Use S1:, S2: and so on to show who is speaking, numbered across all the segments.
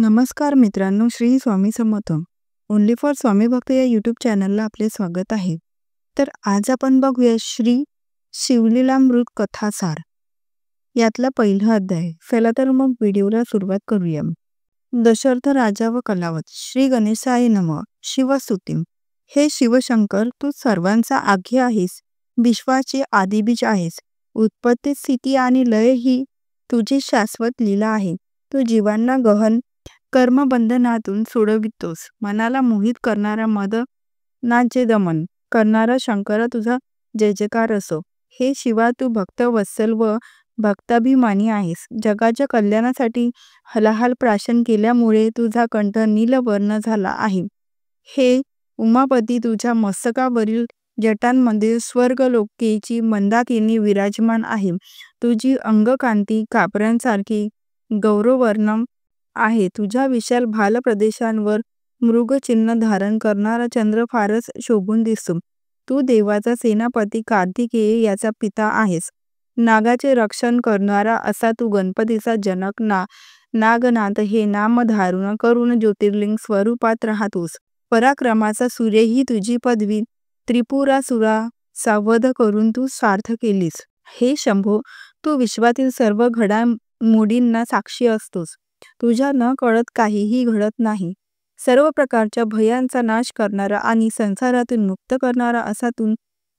S1: नमस्कार मित्रांनो, Shri Swami Samarth. Only for स्वामी भक्त या यूट्यूब चॅनलला आपले स्वागत आहे. तर आज आपण बघूया श्री शिवलीलामृत कथासार यातला पहिला अध्याय. चला तर मग व्हिडिओला सुरुवात करूया. दशरथ राजा व कलावत. श्री गणेशाय नमः. शिवस्तुती. हे शिवशंकर, तू सर्वांचा आधी आहेस, विश्वाचे आदिबीज आहेस. उत्पत्ती, स्थिती आणि लय ही तुझी शाश्वत लीला आहे. तू जीवांना गहन कर्मबंधनातून सोडवितोस. मनाला मोहित करणारा मदनाचे दमन करणारा शंकरा, तुझा जय जयकार असो. हे शिवा, तू भक्त वत्सल व भक्ताभिमानी आहेस. जगाच्या कल्याणासाठी हलाहल प्राशन केल्यामुळे तुझा कंठ नीलवर्ण झाला आहे. हे उमापती, तुझ्या मस्तकावरील जटांमध्ये स्वर्गलोकेची मंदाकिनी विराजमान आहे. तुझी अंगकांती कापरांसारखी गौरवर्ण आहे. तुझ्या विशाल भाल प्रदेशांवर मृगचिन्ह धारण करणारा चंद्र फारच शोभून दिसतो. तू देवाचा सेनापती कार्तिकेय याचा पिता आहेस. नागाचे रक्षण करणारा असा तू गणपतीचा जनक नागनाथ हे नाम धारण करून ज्योतिर्लिंग स्वरूपात राहतोस. पराक्रमाचा सूर्य ही तुझी पदवी त्रिपुरासुराचा वध करून तू सार्थ केलीस. हे शंभो, तू विश्वातील सर्व घडामोडींना साक्षी असतोस. तुझ्या न कळत काहीही घडत नाही. सर्व प्रकारच्या भयांचा नाश करणारा आणि संसारातून मुक्त करणारा असा तू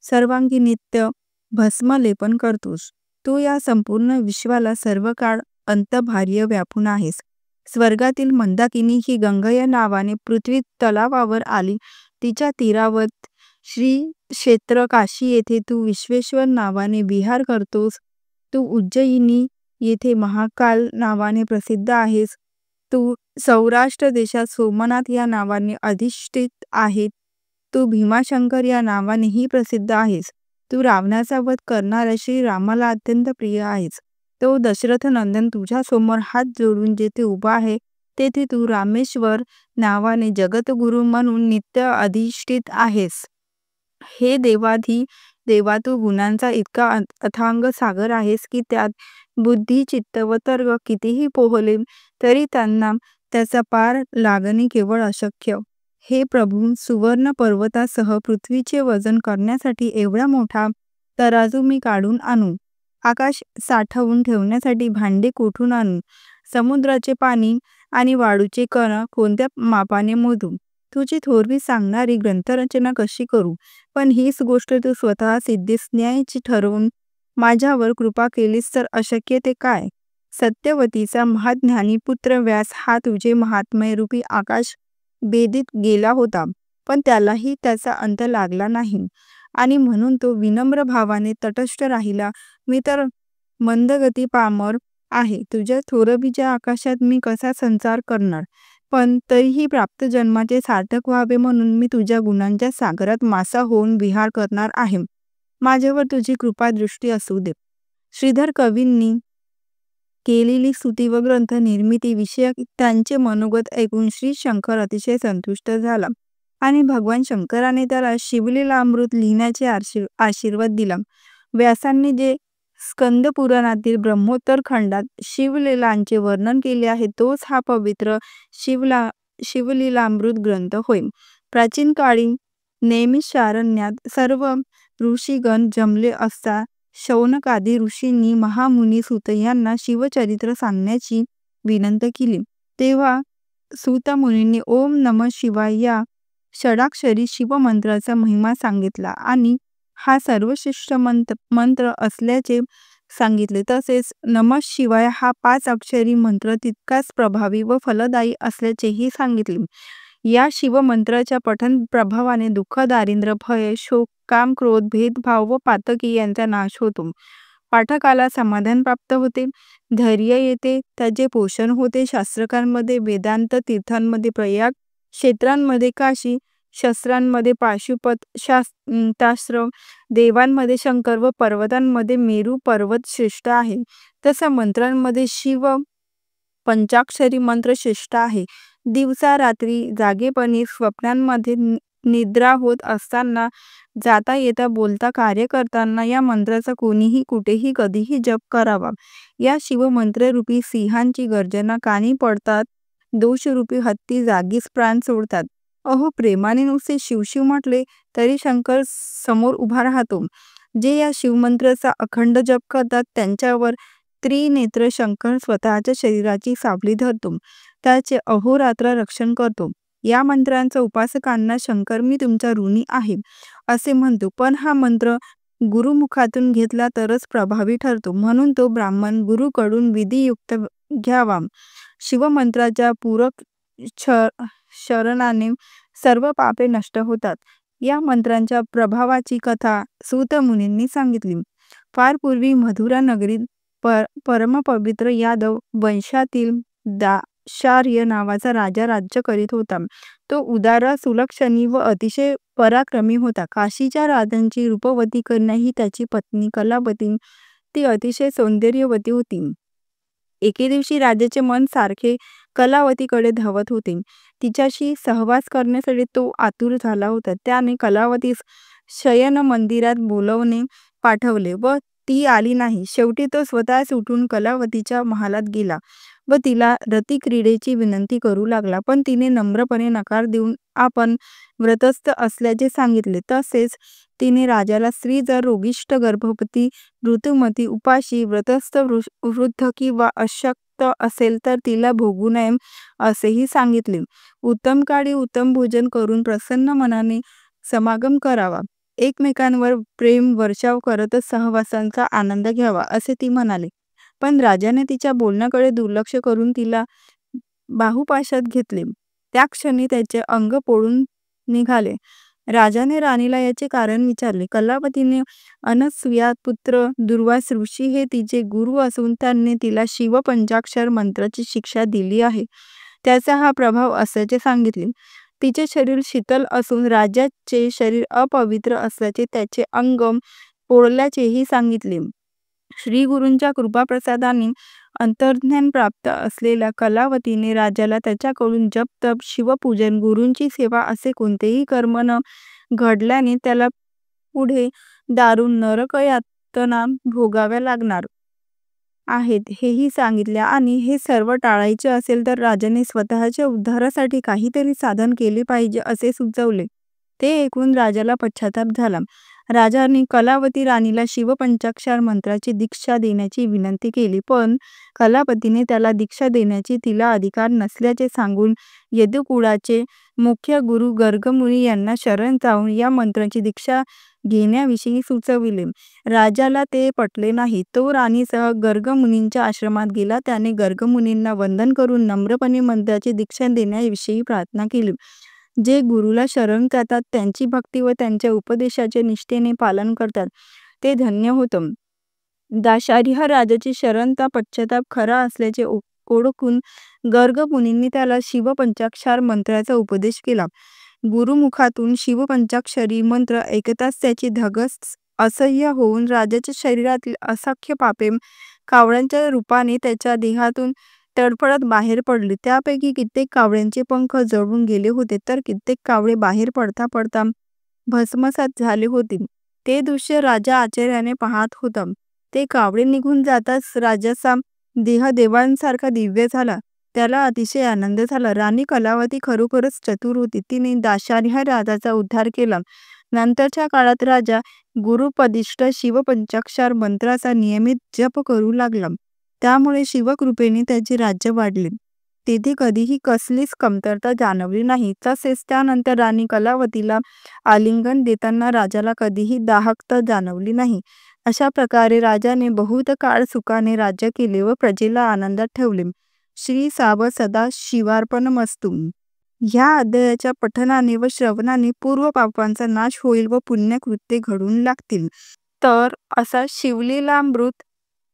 S1: सर्वांगी नित्य भस्मलेपन करतोस. तू या संपूर्ण विश्वाला सर्व काळ अंतभार्य व्यापून आहेस. स्वर्गातील मंदाकिनी ही गंगा या नावाने पृथ्वी तलावावर आली. तिच्या तीरावर श्री क्षेत्र काशी येथे तू विश्वेश्वर नावाने विहार करतोस. तू उज्जयिनी येथे महाकाल नावाने प्रसिद्ध आहेस. तू सौराष्ट्र देशात सोमनाथ या नावाने अधिष्ठित आहेत. तू भीमाशंकर या नावानेही प्रसिद्ध आहेस. तू रावणाचा वध करणाऱ्या श्री रामाला अत्यंत प्रिय आहेस. तो दशरथ नंदन तुझ्या समोर हात जोडून जेथे उभा आहे तेथे तू रामेश्वर नावाने जगतगुरु म्हणून नित्य अधिष्ठित आहेस. हे देवा, तू गुणांचा इतका अथांग सागर आहेस की त्यात बुद्धी, चित्त व तर्क कितीही पोहले तरी त्यांना त्याचा पार लागणे केवळ अशक्य. हे प्रभू, सुवर्ण पर्वतासह पृथ्वीचे वजन करण्यासाठी एवढा मोठा तराजू मी काढून आणू? आकाश साठवून ठेवण्यासाठी भांडे कुठून आणू? समुद्राचे पाणी आणि वाळूचे कण कोणत्या मापाने मोजू? तुझी थोरवी सांगणारी ग्रंथरचना कशी करू? पण हीच गोष्ट तू स्वतः सिद्धीस न्यायची ठरवून माझ्यावर कृपा केलीस तर अशक्य ते काय? सत्यवतीचा महाज्ञानी पुत्र व्यास हा तुझे महात्म्यरूपी आकाश भेदीत गेला होता, पण त्यालाही त्याचा अंत लागला नाही आणि म्हणून तो विनम्र भावाने तटस्थ राहिला. मी तर मंदगती पामर आहे. तुझ्या थोरवीच्या आकाशात मी कसा संचार करणार? पण तरीही प्राप्त जन्माचे सार्थक व्हावे म्हणून मी तुझ्या गुणांच्या सागरात मासा होऊन विहार करणार आहे. माझ्यावर तुझी कृपा दृष्टी असू दे. श्रीधर कवींनी केलेली स्तुती व ग्रंथ निर्मिती विषयक त्यांचे मनोगत ऐकून श्री शंकर अतिशय संतुष्ट झाला आणि भगवान शंकराने त्याला शिवलीलामृत लिहिण्याचे आशीर्वाद दिला. व्यासांनी जे स्कंद पुराणातील ब्रह्मोत्तर खंडात शिवलीलांचे वर्णन केले आहे तोच हा पवित्र शिवलीलामृत ग्रंथ होय. प्राचीन काळी नैमिषारण्यात सर्व ऋषीगण जमले असता शौनकादी ऋषींनी महामुनी सूत यांना शिवचरित्र सांगण्याची विनंती केली. तेव्हा सूत मुनींनी ओम नमः शिवाय या षडाक्षरी शिवमंत्राचा महिमा सांगितला आणि हा सर्वश्रेष्ठ मंत्र असल्याचे सांगितले. तसेच नमः शिवाय हा 5 अक्षरी मंत्र तितकाच प्रभावी व फलदायी असल्याचेही सांगितले. या शिवमंत्राच्या पठण प्रभावाने दुःख, दारिद्र्य, भय, शोक, काम, क्रोध, भेदभाव व पातकी यांचा नाश होतो. पाठकाला समाधान प्राप्त होते, धैर्य येते, त्याचे पोषण होते. शास्त्रकांमध्ये वेदांत, तीर्थांमध्ये प्रयाग, क्षेत्रांमध्ये काशी, शस्त्रांमध्ये पाशुपत शास्त्र, देवांमध्ये शंकर व पर्वतांमध्ये मेरू पर्वत श्रेष्ठ आहे. तसा मंत्रांमध्ये शिव पंचाक्षरी मंत्र श्रेष्ठ आहे. दिवसा रात्री जागेपणी, स्वप्नांमध्ये, निद्रा होत असताना, जाता येता, बोलता, कार्य करताना या मंत्राचा कोणीही कुठेही कधीही जप करावा. या शिवमंत्ररूपी सिंहांची गर्जना कानी पडतात दोषरूपी हत्ती जागीच प्राण सोडतात. अहो, प्रेमाने नुसते शिवशिव म्हटले तरी शंकर समोर उभा राहतो. जे या शिवमंत्राचा अखंड जप करतात त्यांच्यावर त्रिनेत्र शंकर स्वतःच्या शरीराची सावली धरतो. त्याचे अहोरात्र रक्षण करतो. या मंत्रांचा उपासकांना शंकर मी तुमचा ऋणी आहे असे म्हणतो, पण हा मंत्र गुरुमुखातून घेतला तरच प्रभावी ठरतो, म्हणून तो ब्राह्मण गुरुकडून विधियुक्त घ्यावा. शिवमंत्राच्या पूरक शरणाने सर्व पापे नष्ट होतात. या मंत्रांच्या प्रभावाची कथा सूत मुनींनी सांगितली. फार पूर्वी मथुरा नगरीत परमपवित्र यादव वंशातील दाशार्य नावाचा राजा राज्य करीत होता. तो उदार, सुलक्षणी व अतिशय पराक्रमी होता. काशीच्या राजांची रूपवती कन्या ही त्याची पत्नी कलावती. ती अतिशय सौंदर्यवती होती. एके दिवशी राजाचे मन सारखे कलावतीकडे धावत होते. तिच्याशी सहवास करण्यासाठी तो आतुर झाला होता. त्याने कलावतीस शयन मंदिरात बोलवणे पाठवले व ती आली नाही. शेवटी तो स्वतःच उठून कलावतीच्या महालात गेला व तिला रतिक्रीडेची विनंती करू लागला, पण तिने नम्रपणे नकार देऊन आपण व्रतस्थ असल्याचे सांगितले. तसेच तिने राजाला स्त्री जर रोगिष्ट, गर्भवती, ऋतुमती, उपाशी, व्रतस्थ, वृद्ध किंवा अशक्त असेल तर तिला भोगू नये असेही सांगितले. उत्तम काळी उत्तम भोजन करून प्रसन्न मनाने समागम करावा. एकमेकांवर प्रेम वर्षाव करतच सहवासांचा आनंद घ्यावा असे ती म्हणाले. पण राजाने तिच्या बोलण्याकडे दुर्लक्ष करून तिला बाहुपाशात घेतले. त्या क्षणी त्याचे अंग पोळून निघाले. राजाने राणीला याचे कारण विचारले. कलावतीने अनसूया पुत्र दुर्वास ऋषी हे तिचे गुरु असून त्यांनी तिला शिवपंचाक्षर मंत्राची शिक्षा दिली आहे, त्याचा हा प्रभाव असल्याचे सांगितले. तिचे शरीर शीतल असून राजाचे शरीर अपवित्र असल्याचे, त्याचे अंग पोळल्याचेही सांगितले. श्री गुरूंच्या कृपाप्रसादाने अंतर्ज्ञान प्राप्त असलेल्या कलावतीने राजाला त्याच्याकडून जप, तप, शिवपूजन, गुरूंची सेवा असे कोणतेही कर्म न घडल्याने त्याला पुढे दारुण नरकयातना भोगाव्या लागणार आहेत हेही सांगितले आणि हे सर्व टाळायचे असेल तर राजाने स्वतःच्या उद्धारासाठी काहीतरी साधन केले पाहिजे असे सुचवले. ते ऐकून राजाला पश्चाताप झाला. राजाने कलावती राणीला शिवपंचाक्षर मंत्राची दीक्षा देण्याची विनंती केली, पण कलावतीने त्याला दीक्षा देण्याची तिला अधिकार नसल्याचे सांगून यदुकुळाचे मुख्य गुरु गर्गमुनी यांना शरण जाऊन या मंत्राची दीक्षा घेण्याविषयी सुचविले. राजाला ते पटले नाही. तो राणीसह गर्गमुनींच्या आश्रमात गेला. त्याने गर्गमुनींना वंदन करून नम्रपणे मंत्राची दीक्षा देण्याविषयी प्रार्थना केली. जे गुरुला शरण जातात, त्यांची भक्ती व त्यांच्या उपदेशाचे निष्ठेने पालन करतात, ते धन्य होतं. दाशार्य राजाची शरणता पश्चाताप खरा असल्याचे ओळखून गर्गमुनींनी त्याला शिवपंचाक्षर मंत्राचा उपदेश केला. गुरुमुखातून शिवपंचाक्षरी मंत्र ऐकताच त्याची धगस असह्य होऊन राजाच्या शरीरातील असंख्य पापे कावळ्यांच्या रूपाने त्याच्या देहातून तडफडत बाहेर पडली. त्यापैकी कित्येक कावळ्यांचे पंख जळून गेले होते, तर कित्येक कावळे बाहेर पडता पडता भस्मसात झाले होते. ते दृश्य राजा आश्चर्याने पाहत होता. ते कावळे निघून जाताच राजाचा देह देवांसारखा दिव्य झाला. त्याला अतिशय आनंद झाला. राणी कलावती खरोखरच चतुर होती. तिने दाशार्य राजाचा उद्धार केला. नंतरच्या काळात राजा गुरुपदिष्ट शिवपंचाक्षर मंत्राचा नियमित जप करू लागला. त्यामुळे शिवकृपेने त्याचे राज्य वाढले. तेथे कधीही कसलीच कमतरता जाणवली नाही. तसेच त्यानंतर राणी कलावतीला आलिंगन देताना राजाला कधीही दाहकता जाणवली नाही. अशा प्रकारे राजाने बहुत काळ सुखाने राज्य केले व प्रजेला आनंदात ठेवले. श्री साव सदा शिवार्पणमस्तु. ह्या अध्यायाच्या पठनाने व श्रवणाने पूर्व पापांचा नाश होईल व पुण्यकृत्ये घडून लागतील. तर असा शिवलीलामृत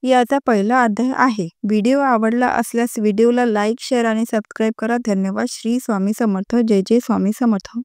S1: याचा पहिला अध्याय आहे. व्हिडिओ आवडला असल्यास व्हिडिओला लाईक, शेअर आणि सबस्क्राईब करा. धन्यवाद. श्री स्वामी समर्थ. जय जय स्वामी समर्थ.